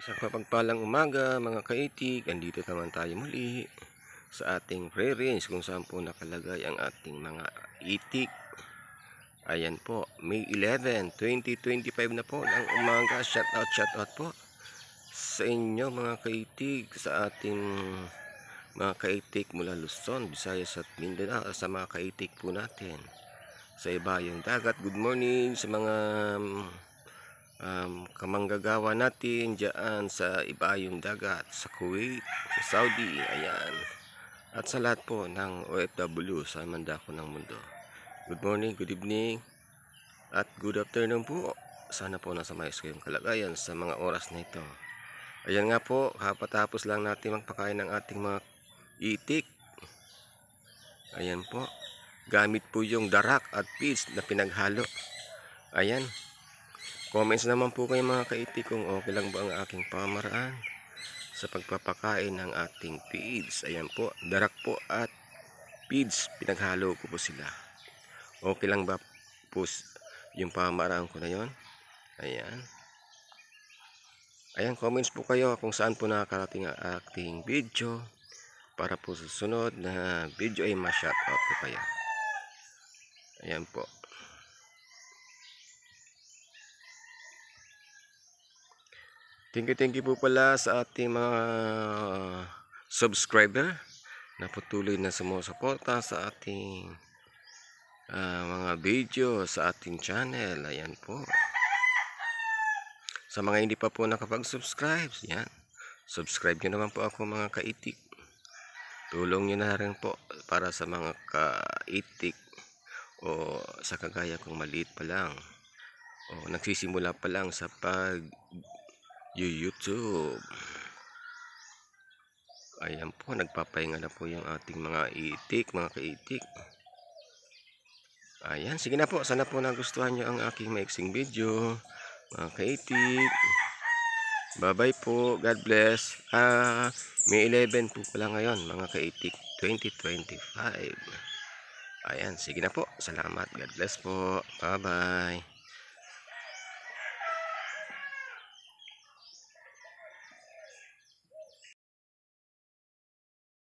Isang mapagpalang umaga mga kaitig, andito naman tayo muli sa ating prayer range kung saan po nakalagay ang ating mga itik. Ayan po, May 11, 2025 na po ng umaga. Shout out po sa inyo mga kaitig, sa ating mga kaitik mula Luzon, Visayas at Mindanao, sa mga kaitik po natin sa ibayong dagat. Good morning sa mga kamanggagawa natin dyan sa ibayong dagat, sa Kuwait, sa Saudi, ayan, at sa lahat po ng OFW sa mandako ng mundo. Good morning, good evening, at good afternoon po. Sana po nasa maayos kayong kalagayan sa mga oras na ito. Ayan nga po, kapatapos lang natin magpakain ng ating mga itik. Ayan po, gamit po yung darak at peas na pinaghalo. Ayan, comments naman po kayo mga kaitik kung okay lang ba ang aking pamaraan sa pagpapakain ng ating feeds. Ayan po, darak po at feeds, pinaghalo ko po sila. Okay lang ba po yung pamaraan ko na yon? Ayan. Ayan, comments po kayo kung saan po nakakarating ang ating video para po sa sunod na video ay ma-shoutout po kayo. Ayan po. Thank you po pala sa ating mga subscriber na patuloy na sumusuporta sa ating mga video sa ating channel. Ayan po. Sa mga hindi pa po nakapag-subscribe, yan, subscribe nyo naman po ako mga kaitik. Tulong nyo na rin po para sa mga kaitik o sa kagaya kong maliit pa lang o nagsisimula pa lang sa YouTube. Ayan po, nagpapahinga na po yung ating mga itik, mga kaitik. Ayan, sige na po, sana po nagustuhan nyo ang aking maiksing video mga kaitik. Bye bye po, God bless. May 11 po pala ngayon mga kaitik, 2025. Ayan, sige na po, salamat, God bless po, bye bye.